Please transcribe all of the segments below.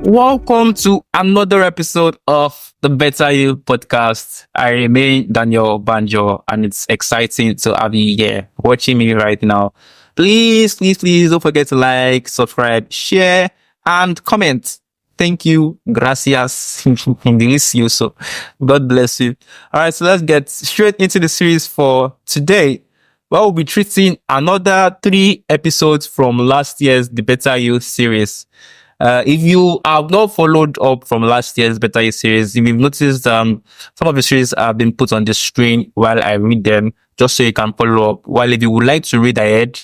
Welcome to another episode of the Better You podcast. I remain Daniel Banjo, and it's exciting to have you here watching me right now. Please don't forget to like, subscribe, share, and comment. Thank you. Gracias. Delicioso. God bless you. All right, so let's get straight into the series for today. Well, we'll be treating another 3 episodes from last year's The Better You series. If you have not followed up from last year's Better You series, if you've noticed some of the series have been put on the screen while I read them, just so you can follow up. While if you would like to read ahead,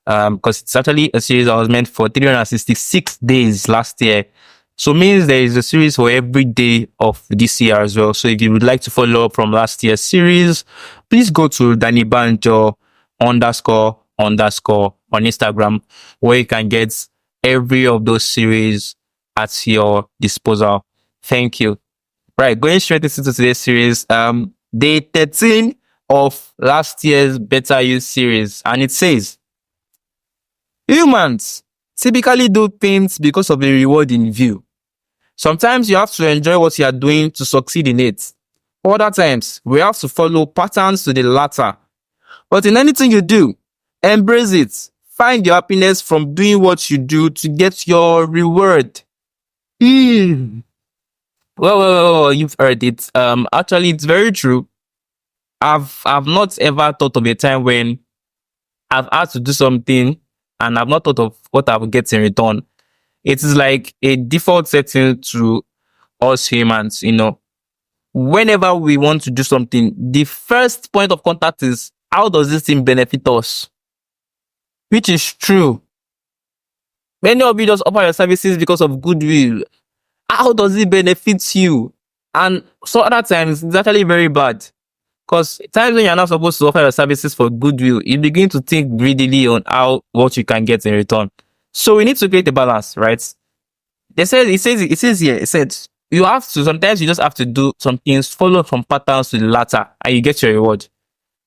because it's actually a series that was meant for 366 days last year. So means there is a series for every day of this year as well. So if you would like to follow up from last year's series, please go to Danny Banjo __ on Instagram, where you can get every of those series at your disposal. Thank you. Right, going straight into today's series, day 13 of last year's Better You series, and it says, humans typically do things because of the reward in view. Sometimes you have to enjoy what you are doing to succeed in it. Other times, we have to follow patterns to the latter. But in anything you do, embrace it. Find your happiness from doing what you do to get your reward. Well, you've heard it. Actually, it's very true. I've not ever thought of a time when I've had to do something and I've not thought of what I will get in return. It is like a default setting to us humans, Whenever we want to do something, the first point of contact is, how does this thing benefit us? Which is true. Many of you just offer your services because of goodwill. How does it benefit you? And so other times, it's actually very bad. Because times when you're not supposed to offer your services for goodwill, you begin to think greedily on what you can get in return. So we need to create a balance, right? It says here, sometimes you just have to do some things, follow some patterns to the latter, and you get your reward.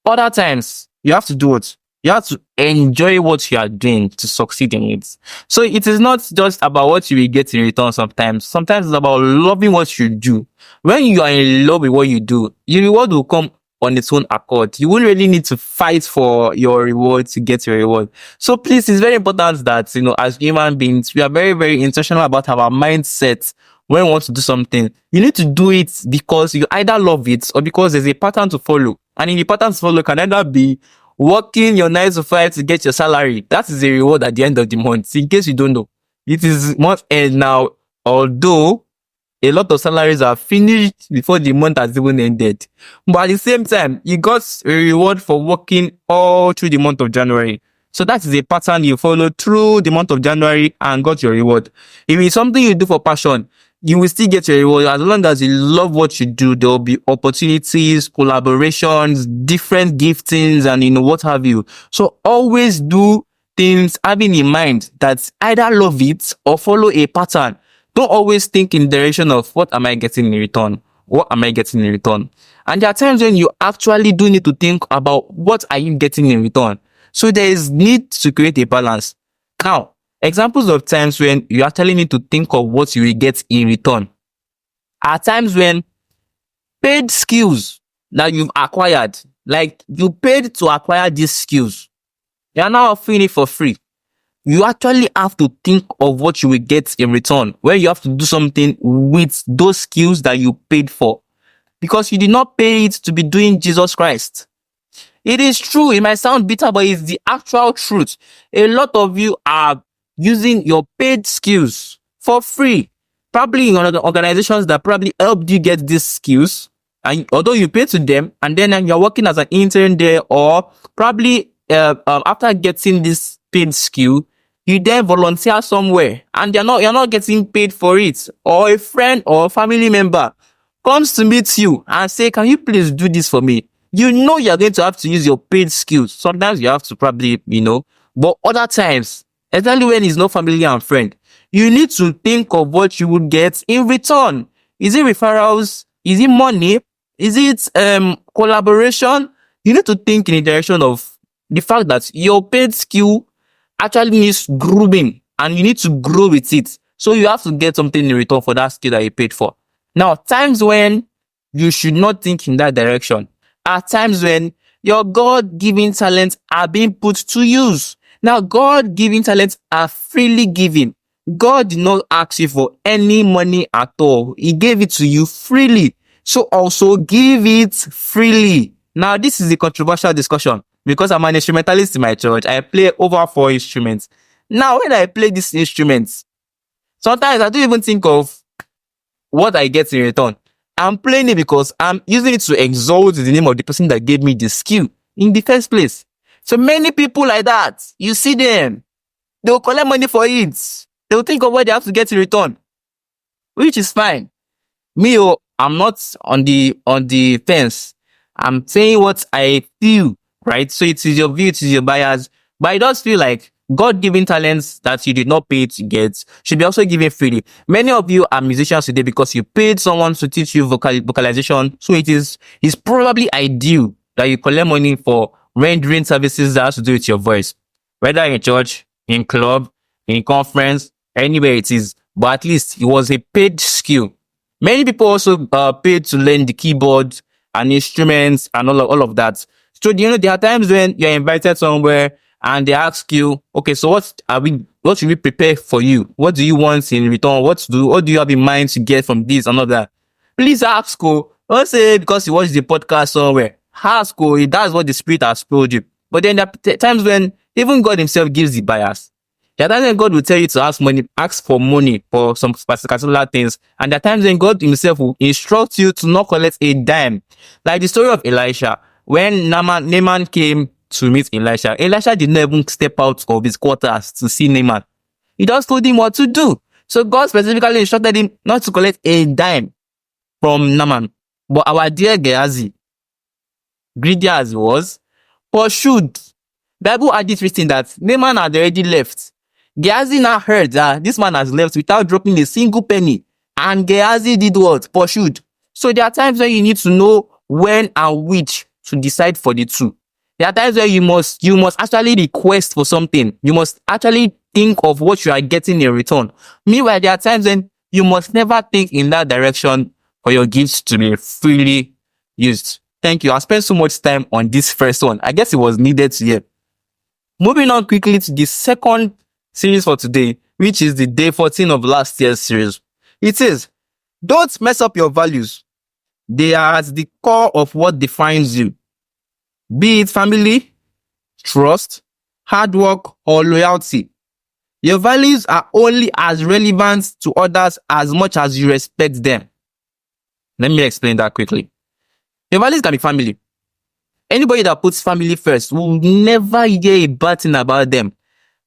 Other times, you have to do what? You have to enjoy what you are doing to succeed in it. So it is not just about what you will get in return sometimes. Sometimes it's about loving what you do. When you are in love with what you do, your reward will come on its own accord. You won't really need to fight for your reward to get your reward. So please, it's very important that, as human beings, we are very, very intentional about our mindset when we want to do something. You need to do it because you either love it or because there's a pattern to follow. And in the pattern to follow can either be working your 9 to 5 to get your salary. That is a reward at the end of the month. In case you don't know, it is month end now, although a lot of salaries are finished before the month has even ended. But at the same time, you got a reward for working all through the month of January. So that is a pattern you follow through the month of January and got your reward. If it's something you do for passion, you will still get your reward. As long as you love what you do, there will be opportunities, collaborations, different giftings, and what have you. So always do things having in mind that either love it or follow a pattern. Don't always think in the direction of what am I getting in return? What am I getting in return? And there are times when you actually do need to think about what are you getting in return. So there is need to create a balance. Now, examples of times when you actually need to think of what you will get in return are times when paid skills that you've acquired, like you paid to acquire these skills, you are now offering it for free. You actually have to think of what you will get in return when you have to do something with those skills that you paid for, because you did not pay it to be doing Jesus Christ. It is true, it might sound bitter, but it's the actual truth. A lot of you are using your paid skills for free, probably in other organizations that probably helped you get these skills, and although you pay to them, and then you're working as an intern there, or probably after getting this paid skill, you then volunteer somewhere and you're not getting paid for it, or a friend or a family member comes to meet you and say, can you please do this for me? You're going to have to use your paid skills. Sometimes you have to probably, but other times, especially when it's not family and friend, you need to think of what you would get in return. Is it referrals? Is it money? Is it collaboration? You need to think in the direction of the fact that your paid skill actually needs grooming and you need to grow with it. So you have to get something in return for that skill that you paid for. Now, times when you should not think in that direction are times when your God-given talents are being put to use. Now, God-given talents are freely given. God did not ask you for any money at all. He gave it to you freely. So also give it freely. Now, this is a controversial discussion because I'm an instrumentalist in my church. I play over 4 instruments. Now, when I play these instruments, sometimes I don't even think of what I get in return. I'm playing it because I'm using it to exalt the name of the person that gave me the skill in the first place. So many people like that, you see them, they will collect money for it. They will think of what they have to get in return, which is fine. Me, oh, I'm not on the fence. I'm saying what I feel, right? So it is your view, it is your bias. But I just feel like God-given talents that you did not pay to get should be also given freely. Many of you are musicians today because you paid someone to teach you vocalization. So it's probably ideal that you collect money for rendering services that has to do with your voice, whether in church, in club, in conference, anywhere it is. But at least it was a paid skill. Many people also paid to learn the keyboard and instruments and all of that. So there are times when you're invited somewhere and they ask you, okay, so what should we prepare for you? What do you want in return? What do you have in mind to get from this and all that? Please ask. Don't say because you watch the podcast somewhere. Ask. That's what the Spirit has told you. But then there are times when even God Himself gives the bias. There are times when God will tell you to ask for money for some particular things. And there are times when God Himself will instruct you to not collect a dime. Like the story of Elisha. When Naaman came to meet Elisha, Elisha did not even step out of his quarters to see Naaman. He just told him what to do. So God specifically instructed him not to collect a dime from Naaman. But our dear Gehazi, greedy as he was, pursued. Bible had it written that Naaman had already left. Gehazi now heard that this man has left without dropping a single penny. And Gehazi did what? Pursued. So there are times when you need to know when and which to decide for the two. There are times where you must actually request for something. You must actually think of what you are getting in return. Meanwhile, there are times when you must never think in that direction for your gifts to be freely used. Thank you. I spent so much time on this first one. I guess it was needed to hear. Moving on quickly to the second series for today, which is the day 14 of last year's series. It says, don't mess up your values. They are at the core of what defines you. Be it family, trust, hard work, or loyalty. Your values are only as relevant to others as much as you respect them. Let me explain that quickly. Your values can be family. Anybody that puts family first will never hear a bad thing about them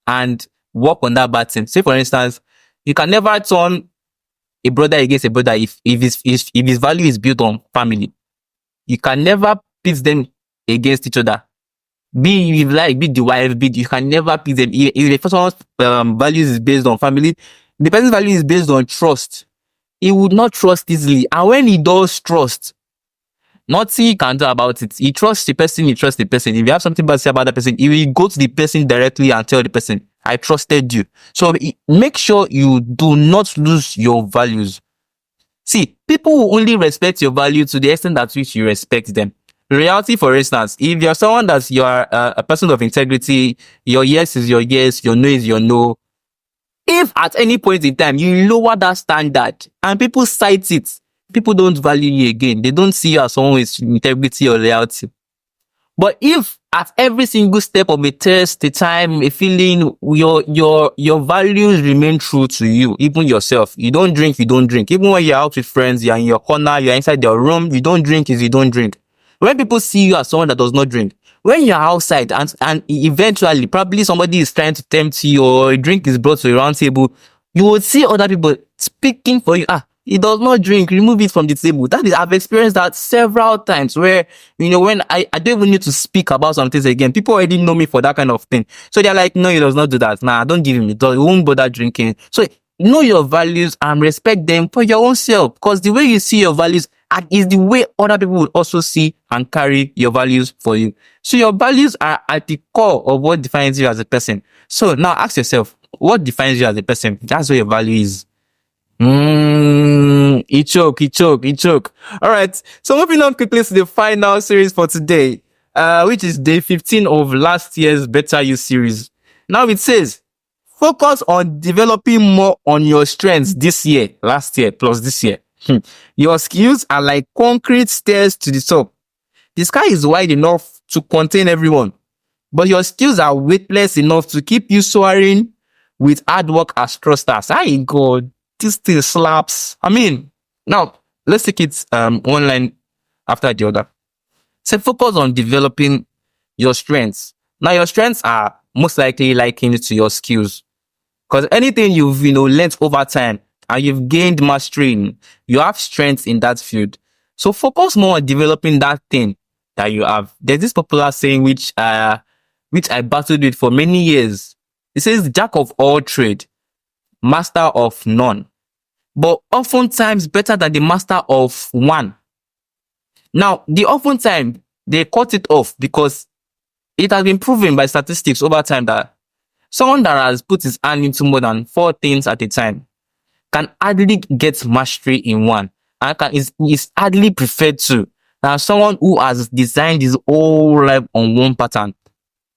and work on that bad thing. Say, for instance, you can never turn a brother against a brother if his value is built on family. You can never pit them against each other. Be the wife, you can never pit them. If the first one's values is based on family, the person's value is based on trust. He would not trust easily. And when he does trust, nothing he can do about it. He trusts the person, If you have something bad to say about that person, he will go to the person directly and tell the person, I trusted you. So make sure you do not lose your values. See, people will only respect your value to the extent at which you respect them. In reality, for instance, if you're someone that you are a person of integrity, your yes is your yes, your no is your no. If at any point in time you lower that standard and people cite it, people don't value you again. They don't see you as someone with integrity or loyalty. But if at every single step of a test, a time, a feeling, your values remain true to you, even yourself. You don't drink. Even when you're out with friends, you're in your corner, you're inside your room, you don't drink is you don't drink. When people see you as someone that does not drink, when you're outside and eventually probably somebody is trying to tempt you or a drink is brought to a round table, you will see other people speaking for you. He does not drink, remove it from the table. I've experienced that several times where, when I don't even need to speak about some things again. People already know me for that kind of thing. So they're like, no, he does not do that. Nah, don't give him it. He won't bother drinking. So know your values and respect them for your own self. Because the way you see your values is the way other people will also see and carry your values for you. So your values are at the core of what defines you as a person. So now ask yourself, What defines you as a person? That's where your value is. He choke. All right. So moving on quickly to the final series for today, which is day 15 of last year's Better You series. Now it says, focus on developing more on your strengths this year, last year plus this year. Your skills are like concrete stairs to the top. The sky is wide enough to contain everyone, but your skills are weightless enough to keep you soaring with hard work as thrusters. I God, this thing slaps. I mean, now let's take it one line after the other. So focus on developing your strengths. Now your strengths are most likely likened to your skills. Because anything you've learned over time and you've gained mastery in, you have strength in that field. So focus more on developing that thing that you have. There's this popular saying which I battled with for many years. It says, "Jack of all trade, master of none, but oftentimes better than the master of one." Now, the oftentimes they cut it off because it has been proven by statistics over time that someone that has put his hand into more than 4 things at a time can hardly get mastery in one, and is hardly preferred to than someone who has designed his whole life on one pattern.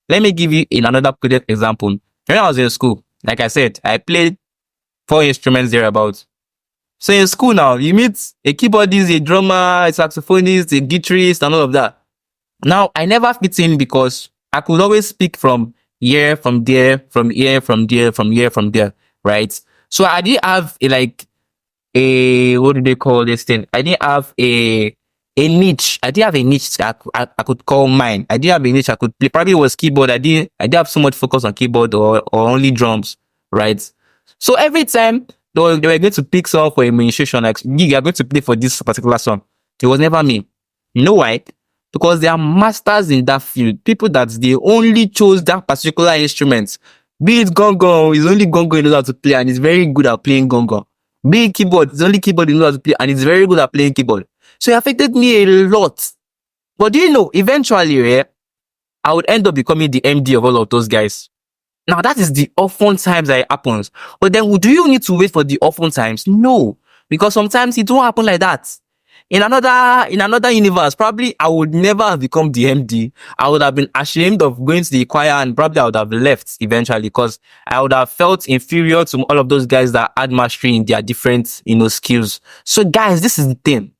Let me give you another coded example. When I was in school, like I said, I played 4 instruments thereabouts. So in school now, you meet a keyboardist, a drummer, a saxophonist, a guitarist, and all of that. Now, I never fit in because I could always speak from here, from there, from here, from there, from here, from there, right? So I didn't have what do they call this thing? I didn't have a niche. I didn't have a niche I could call mine. I didn't have a niche I could play. Probably was keyboard. I didn't have so much focus on keyboard or only drums, right? So every time they were going to pick someone for a musician, like you are going to play for this particular song, it was never me. You know why? Because they are masters in that field. People that they only chose that particular instrument. Be it gong, it's only gong he knows how to play and he's very good at playing gong. Be it keyboard, it's only keyboard he knows how to play and he's very good at playing keyboard. So it affected me a lot. But do you know, eventually, I would end up becoming the MD of all of those guys. Now that is the often times that it happens. But then do you need to wait for the often times? No. Because sometimes it don't happen like that. In another universe, probably I would never have become the MD. I would have been ashamed of going to the choir and probably I would have left eventually because I would have felt inferior to all of those guys that had mastery in their different, skills. So guys, this is the thing.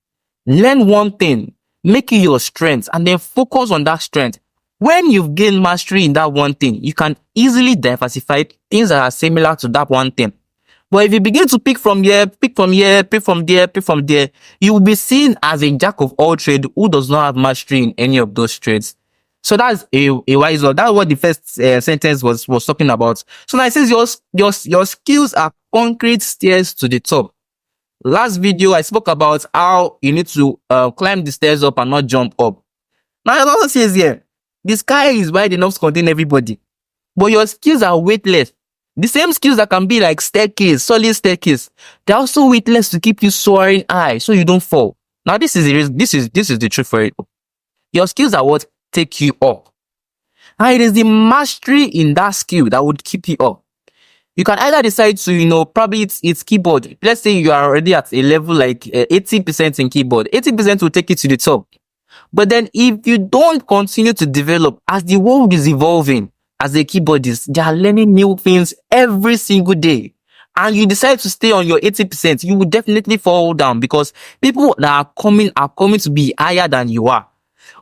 Learn one thing, make it your strength, and then focus on that strength. When you've gained mastery in that one thing, you can easily diversify things that are similar to that one thing. But if you begin to pick from here, pick from here, pick from there, pick from there, you will be seen as a jack of all trades who does not have mastery in any of those trades. So that's a wise one. That's what the first sentence was talking about. So now it says your skills are concrete stairs to the top. Last video, I spoke about how you need to climb the stairs up and not jump up. Now it also says here, the sky is wide enough to contain everybody, but your skills are weightless. The same skills that can be like staircase, solid staircase, they're also weightless to keep you soaring high so you don't fall. Now this is the truth for it. Your skills are what take you up. And it is the mastery in that skill that would keep you up. You can either decide to, probably it's keyboard. Let's say you are already at a level like 80% in keyboard. 80% will take you to the top. But then if you don't continue to develop as the world is evolving, as a keyboardist, they are learning new things every single day. And you decide to stay on your 80%, you will definitely fall down because people that are coming to be higher than you are.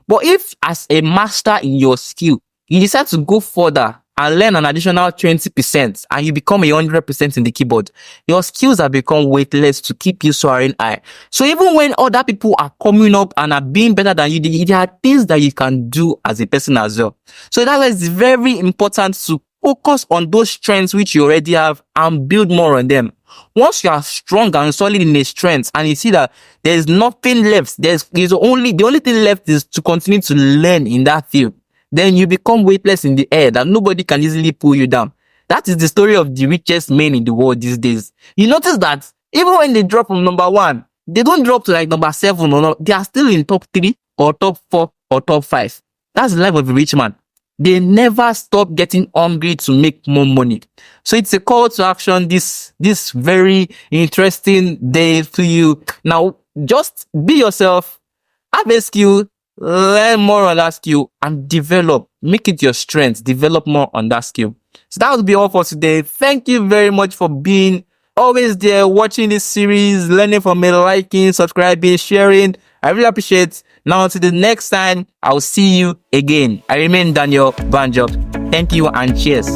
But if as a master in your skill, you decide to go further and learn an additional 20% and you become 100% in the keyboard, your skills have become weightless to keep you soaring high. So even when other people are coming up and are being better than you, there are things that you can do as a person as well. So that's why it's very important to focus on those strengths which you already have and build more on them. Once you are strong and solid in a strength and you see that there's nothing left, the only thing left is to continue to learn in that field, then you become weightless in the air that nobody can easily pull you down. That is the story of the richest men in the world these days. You notice that even when they drop from number 1, they don't drop to like number 7 or not. They are still in top 3 or top 4 or top 5. That's the life of a rich man. they never stop getting hungry to make more money. So it's a call to action this very interesting day for you. Now, just be yourself, have a skill, learn more on that skill, and develop. Make it your strength. Develop more on that skill. So that will be all for today. Thank you very much for being always there, watching this series, learning from me, liking, subscribing, sharing. I really appreciate it. Now, until the next time, I'll see you again. I remain Daniel Banjo. Thank you and cheers.